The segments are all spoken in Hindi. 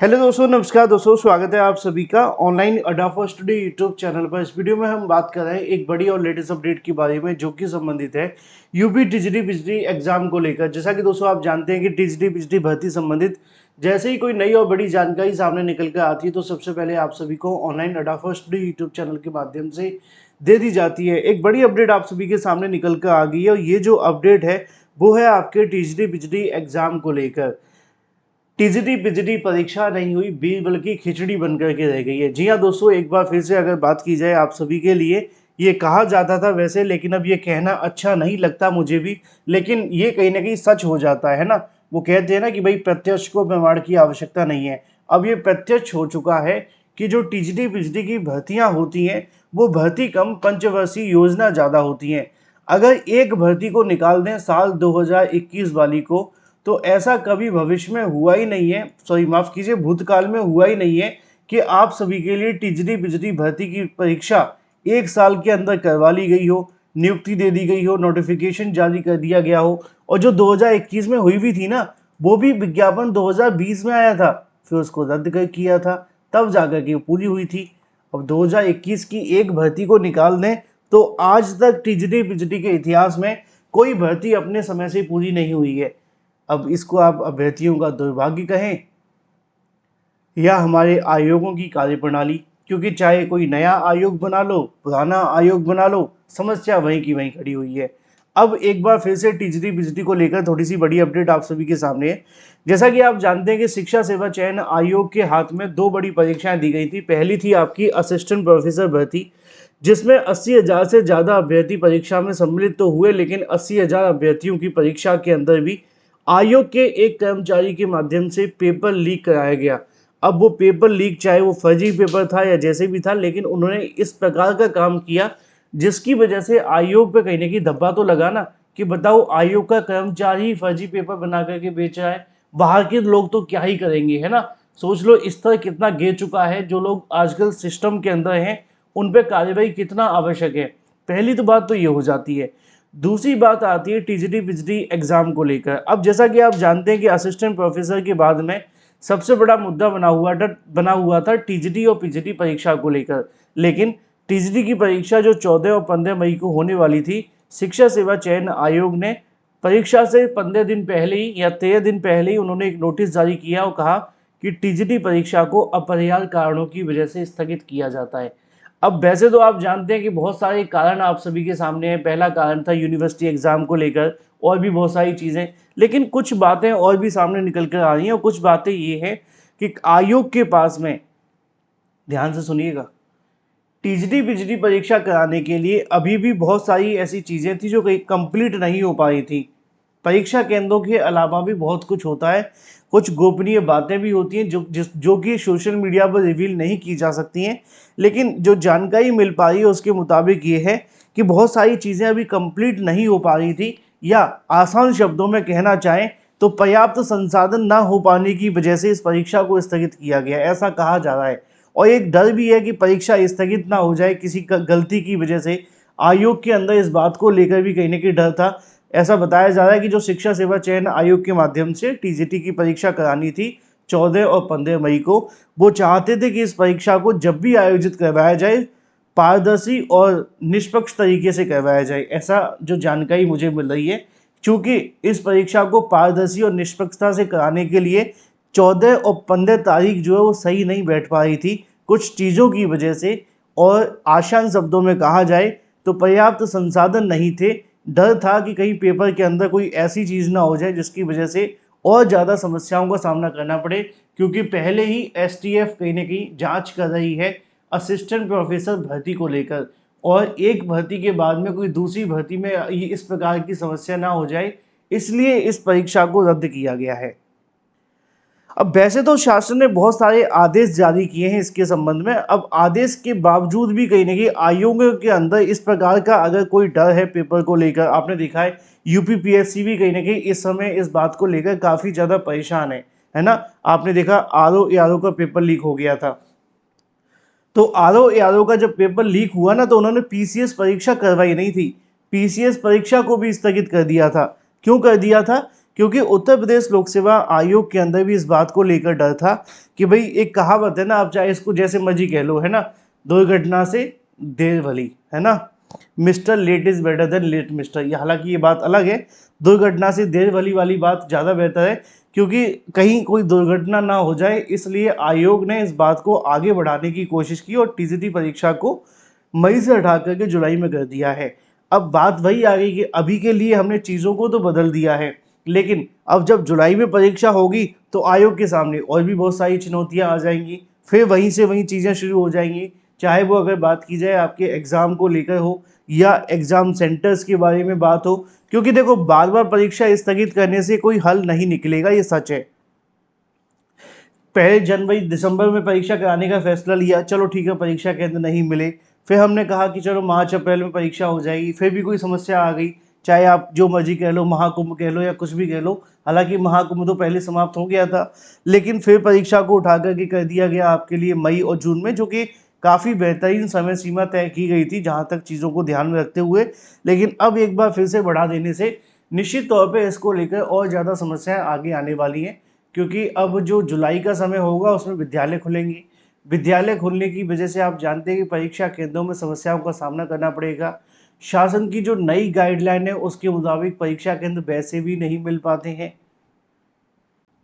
हेलो दोस्तों, नमस्कार दोस्तों, स्वागत है आप सभी का ऑनलाइन अड्डा फॉर स्टडी यूट्यूब चैनल पर। इस वीडियो में हम बात कर रहे हैं एक बड़ी और लेटेस्ट अपडेट के बारे में जो कि संबंधित है यूपी टीजीटी बिजली एग्जाम को लेकर। जैसा कि दोस्तों आप जानते हैं कि टीजीटी बिजली भर्ती संबंधित जैसे ही कोई नई और बड़ी जानकारी सामने निकल कर आती है तो सबसे पहले आप सभी को ऑनलाइन अड्डा फॉर स्टडी यूट्यूब चैनल के माध्यम से दे दी जाती है। एक बड़ी अपडेट आप सभी के सामने निकल कर आ गई है और ये जो अपडेट है वो है आपके टीजीटी बिजली एग्जाम को लेकर। टीजीटी पीजीटी परीक्षा नहीं हुई बल्कि खिचड़ी बनकर के रह गई है। जी हाँ दोस्तों, एक बार फिर से अगर बात की जाए आप सभी के लिए, ये कहा जाता था वैसे, लेकिन अब ये कहना अच्छा नहीं लगता मुझे भी, लेकिन ये कहीं ना कहीं सच हो जाता है ना। वो कहते हैं ना कि भाई प्रत्यक्ष को प्रमाण की आवश्यकता नहीं है। अब ये प्रत्यक्ष हो चुका है कि जो टीजीटी पीजीटी की भर्तियां होती हैं वो भर्ती कम, पंचवर्षीय योजना ज़्यादा होती हैं। अगर एक भर्ती को निकाल दें साल 2021 वाली को, तो ऐसा कभी भविष्य में हुआ ही नहीं है, सॉरी माफ कीजिए, भूतकाल में हुआ ही नहीं है कि आप सभी के लिए टीजीटी बिजली भर्ती की परीक्षा एक साल के अंदर करवा ली गई हो, नियुक्ति दे दी गई हो, नोटिफिकेशन जारी कर दिया गया हो। और जो 2021 में हुई भी थी ना, वो भी विज्ञापन 2020 में आया था, फिर उसको रद्द कर किया था, तब जाकर के पूरी हुई थी। अब 2021 की एक भर्ती को निकाल दें तो आज तक टीजीटी बिजली के इतिहास में कोई भर्ती अपने समय से पूरी नहीं हुई है। अब इसको आप अभ्यर्थियों का दुर्भाग्य कहें या हमारे आयोगों की कार्यप्रणाली, क्योंकि चाहे कोई नया आयोग बना लो, पुराना आयोग बना लो, समस्या वहीं की वहीं खड़ी हुई है। अब एक बार फिर से टीजीटी बिजली को लेकर थोड़ी सी बड़ी अपडेट आप सभी के सामने है। जैसा कि आप जानते हैं कि शिक्षा सेवा चयन आयोग के हाथ में दो बड़ी परीक्षाएं दी गई थी। पहली थी आपकी असिस्टेंट प्रोफेसर भर्ती, जिसमें 80,000 से ज़्यादा अभ्यर्थी परीक्षा में सम्मिलित तो हुए, लेकिन 80,000 अभ्यर्थियों की परीक्षा के अंदर भी आयोग के एक कर्मचारी के माध्यम से पेपर लीक कराया गया। अब वो पेपर लीक चाहे वो फर्जी पेपर था या जैसे भी था, लेकिन उन्होंने इस प्रकार का काम किया जिसकी वजह से आयोग पे कहीं ना कहीं धब्बा तो लगा ना, कि बताओ आयोग का कर्मचारी फर्जी पेपर बना करके बेच रहा है, बाहर के लोग तो क्या ही करेंगे, है ना। सोच लो इस तरह कितना गिर चुका है, जो लोग आजकल सिस्टम के अंदर हैं उन पर कार्रवाई कितना आवश्यक है। पहली तो बात तो ये हो जाती है। दूसरी बात आती है टीजीटी बिजली एग्जाम को लेकर। अब जैसा कि आप जानते हैं कि असिस्टेंट प्रोफेसर के बाद में सबसे बड़ा मुद्दा बना हुआ था टीजीटी और पीजीटी परीक्षा को लेकर। लेकिन टीजीटी की परीक्षा जो 14 और 15 मई को होने वाली थी, शिक्षा सेवा चयन आयोग ने परीक्षा से 15 दिन पहले ही या 13 दिन पहले ही उन्होंने एक नोटिस जारी किया और कहा कि टीजीटी परीक्षा को अपरिहार्य कारणों की वजह से स्थगित किया जाता है। अब वैसे तो आप जानते हैं कि बहुत सारे कारण आप सभी के सामने हैं। पहला कारण था यूनिवर्सिटी एग्जाम को लेकर, और भी बहुत सारी चीज़ें, लेकिन कुछ बातें और भी सामने निकल कर आ रही हैं। और कुछ बातें ये हैं कि आयोग के पास में, ध्यान से सुनिएगा, टीजीटी बिजली परीक्षा कराने के लिए अभी भी बहुत सारी ऐसी चीज़ें थी जो कहीं कंप्लीट नहीं हो पाई थी। परीक्षा केंद्रों के अलावा भी बहुत कुछ होता है, कुछ गोपनीय बातें भी होती हैं जो कि सोशल मीडिया पर रिवील नहीं की जा सकती हैं। लेकिन जो जानकारी मिल पा रही है उसके मुताबिक ये है कि बहुत सारी चीज़ें अभी कंप्लीट नहीं हो पा रही थी, या आसान शब्दों में कहना चाहें तो पर्याप्त संसाधन ना हो पाने की वजह से इस परीक्षा को स्थगित किया गया, ऐसा कहा जा रहा है। और एक डर भी है कि परीक्षा स्थगित ना हो जाए किसी गलती की वजह से। आयोग के अंदर इस बात को लेकर भी कहीं ना कहीं डर था। ऐसा बताया जा रहा है कि जो शिक्षा सेवा चयन आयोग के माध्यम से टीजीटी की परीक्षा करानी थी 14 और 15 मई को, वो चाहते थे कि इस परीक्षा को जब भी आयोजित करवाया जाए पारदर्शी और निष्पक्ष तरीके से करवाया जाए, ऐसा जो जानकारी मुझे मिल रही है। क्योंकि इस परीक्षा को पारदर्शी और निष्पक्षता से कराने के लिए 14 और 15 तारीख जो है वो सही नहीं बैठ पा रही थी कुछ चीज़ों की वजह से। और आसान शब्दों में कहा जाए तो पर्याप्त संसाधन नहीं थे। डर था कि कहीं पेपर के अंदर कोई ऐसी चीज़ ना हो जाए जिसकी वजह से और ज़्यादा समस्याओं का सामना करना पड़े, क्योंकि पहले ही एसटीएफ कहीं ना कहीं जांच कर रही है असिस्टेंट प्रोफेसर भर्ती को लेकर, और एक भर्ती के बाद में कोई दूसरी भर्ती में ये इस प्रकार की समस्या ना हो जाए, इसलिए इस परीक्षा को रद्द किया गया है। अब वैसे तो शासन ने बहुत सारे आदेश जारी किए हैं इसके संबंध में। अब आदेश के बावजूद भी कहीं ना कहीं आयोगों के अंदर इस प्रकार का अगर कोई डर है पेपर को लेकर, आपने देखा है यूपीपीएससी भी कहीं ना कहीं इस समय इस बात को लेकर काफ़ी ज़्यादा परेशान है ना। आपने देखा आरओ का पेपर लीक हो गया था, तो आरओ का जब पेपर लीक हुआ ना तो उन्होंने पीसीएस परीक्षा करवाई नहीं थी, पीसीएस परीक्षा को भी स्थगित कर दिया था। क्यों कर दिया था क्योंकि उत्तर प्रदेश लोक सेवा आयोग के अंदर भी इस बात को लेकर डर था कि भाई एक कहावत है ना, आप चाहे इसको जैसे मर्जी कह लो, है ना, दुर्घटना से देर भली, है ना, mister late is better than late mister. ये हालांकि ये बात अलग है, दुर्घटना से देर भली वाली बात ज़्यादा बेहतर है, क्योंकि कहीं कोई दुर्घटना ना हो जाए, इसलिए आयोग ने इस बात को आगे बढ़ाने की कोशिश की और टीजीटी परीक्षा को मई से हटा करके जुलाई में कर दिया है। अब बात वही आ गई कि अभी के लिए हमने चीज़ों को तो बदल दिया है, लेकिन अब जब जुलाई में परीक्षा होगी तो आयोग के सामने और भी बहुत सारी चुनौतियां आ जाएंगी, फिर वहीं से वहीं चीज़ें शुरू हो जाएंगी। चाहे वो अगर बात की जाए आपके एग्ज़ाम को लेकर हो या एग्ज़ाम सेंटर्स के बारे में बात हो, क्योंकि देखो बार बार परीक्षा स्थगित करने से कोई हल नहीं निकलेगा, ये सच है। पहले जनवरी दिसंबर में परीक्षा कराने का फैसला लिया, चलो ठीक है, परीक्षा केंद्र नहीं मिले, फिर हमने कहा कि चलो मार्च अप्रैल में परीक्षा हो जाएगी, फिर भी कोई समस्या आ गई, चाहे आप जो मर्जी कह लो, महाकुंभ कह लो या कुछ भी कह लो, हालांकि महाकुंभ तो पहले समाप्त हो गया था, लेकिन फिर परीक्षा को उठा करके कर दिया गया आपके लिए मई और जून में, जो कि काफ़ी बेहतरीन समय सीमा तय की गई थी जहाँ तक चीज़ों को ध्यान में रखते हुए। लेकिन अब एक बार फिर से बढ़ा देने से निश्चित तौर पर इसको लेकर और ज़्यादा समस्याएं आगे आने वाली हैं, क्योंकि अब जो जुलाई का समय होगा उसमें विद्यालय खुलेंगे। विद्यालय खुलने की वजह से आप जानते हैं कि परीक्षा केंद्रों में समस्याओं का सामना करना पड़ेगा। शासन की जो नई गाइडलाइन है उसके मुताबिक परीक्षा केंद्र वैसे भी नहीं मिल पाते हैं।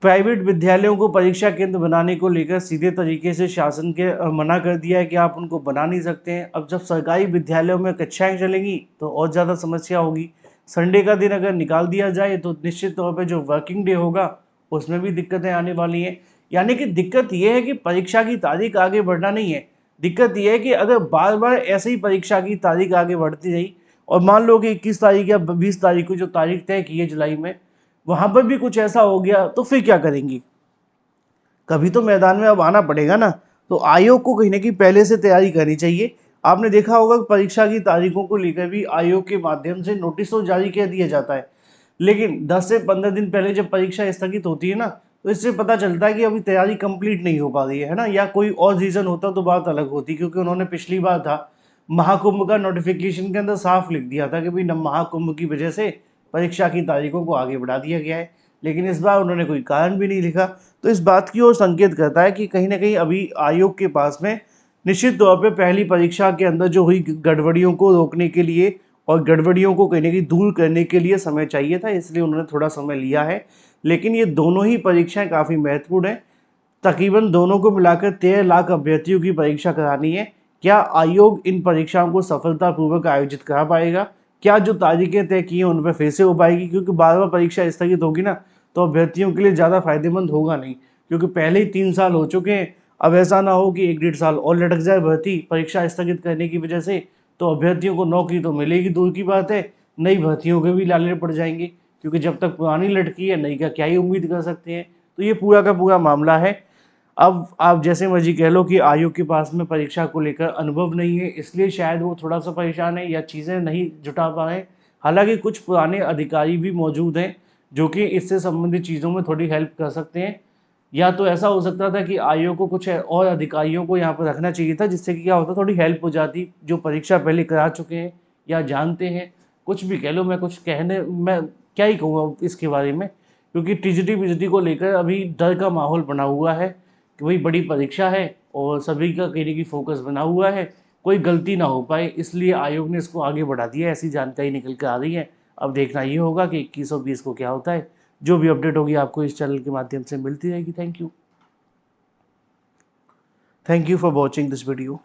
प्राइवेट विद्यालयों को परीक्षा केंद्र बनाने को लेकर सीधे तरीके से शासन के मना कर दिया है कि आप उनको बना नहीं सकते हैं। अब जब सरकारी विद्यालयों में कक्षाएं चलेंगी तो और ज़्यादा समस्या होगी। संडे का दिन अगर निकाल दिया जाए तो निश्चित तौर पे जो वर्किंग डे होगा उसमें भी दिक्कतें आने वाली हैं। यानी कि दिक्कत ये है कि परीक्षा की तारीख आगे बढ़ना नहीं है, दिक्कत ये है कि अगर बार बार ऐसे ही परीक्षा की तारीख आगे बढ़ती रही और मान लो कि 21 तारीख या 20 तारीख को जो तारीख तय की है जुलाई में, वहां पर भी कुछ ऐसा हो गया तो फिर क्या करेंगी? कभी तो मैदान में अब आना पड़ेगा ना। तो आयोग को कहीं ना कहीं पहले से तैयारी करनी चाहिए। आपने देखा होगा कि परीक्षा की तारीखों को लेकर भी आयोग के माध्यम से नोटिस तो जारी कर दिया जाता है, लेकिन 10 से 15 दिन पहले जब परीक्षा स्थगित होती है ना, तो इससे पता चलता है कि अभी तैयारी कंप्लीट नहीं हो पा रही है ना, या कोई और रीज़न होता तो बात अलग होती, क्योंकि उन्होंने पिछली बार था महाकुंभ का नोटिफिकेशन के अंदर साफ लिख दिया था कि भाई महाकुंभ की वजह से परीक्षा की तारीखों को आगे बढ़ा दिया गया है, लेकिन इस बार उन्होंने कोई कारण भी नहीं लिखा। तो इस बात की ओर संकेत करता है कि कहीं ना कहीं अभी आयोग के पास में निश्चित तौर पे पहली परीक्षा के अंदर जो हुई गड़बड़ियों को रोकने के लिए और गड़बड़ियों को कहीं ना कहीं दूर करने के लिए समय चाहिए था, इसलिए उन्होंने थोड़ा समय लिया है। लेकिन ये दोनों ही परीक्षाएं काफ़ी महत्वपूर्ण हैं। तकरीबन दोनों को मिलाकर 13 लाख अभ्यर्थियों की परीक्षा करानी है। क्या आयोग इन परीक्षाओं को सफलतापूर्वक आयोजित करा पाएगा? क्या जो तारीखें तय की हैं उन पर फिर से हो पाएगी? क्योंकि बार बार परीक्षा स्थगित होगी ना, तो अभ्यर्थियों के लिए ज़्यादा फायदेमंद होगा नहीं, क्योंकि पहले ही 3 साल हो चुके हैं। अब ऐसा ना हो कि 1 डेढ़ साल और लटक जाए भर्ती परीक्षा स्थगित करने की वजह से, तो अभ्यर्थियों को नौकरी तो मिलेगी दूर की बात है, नई भर्तियों के भी लाले पड़ जाएंगे, क्योंकि जब तक पुरानी लटकी है नई का क्या ही उम्मीद कर सकते हैं। तो ये पूरा का पूरा मामला है। अब आप जैसे मर्जी कह लो कि आयोग के पास में परीक्षा को लेकर अनुभव नहीं है, इसलिए शायद वो थोड़ा सा परेशान है या चीज़ें नहीं जुटा पा रहे हैं। हालांकि कुछ पुराने अधिकारी भी मौजूद हैं जो कि इससे संबंधित चीज़ों में थोड़ी हेल्प कर सकते हैं। या तो ऐसा हो सकता था कि आयोग को कुछ और अधिकारियों को यहाँ पर रखना चाहिए था, जिससे कि क्या होता, थोड़ी हेल्प हो जाती, जो परीक्षा पहले करा चुके हैं या जानते हैं। कुछ भी कह लो, मैं क्या ही कहूँगा इसके बारे में, क्योंकि टीजीटी बीजीटी को लेकर अभी डर का माहौल बना हुआ है कि भाई बड़ी परीक्षा है और सभी का कहीं की फोकस बना हुआ है, कोई गलती ना हो पाए, इसलिए आयोग ने इसको आगे बढ़ा दिया, ऐसी जानकारी निकल कर आ रही है। अब देखना ये होगा कि 21 और 20 को क्या होता है। जो भी अपडेट होगी आपको इस चैनल के माध्यम से मिलती रहेगी। Thank you for watching this video.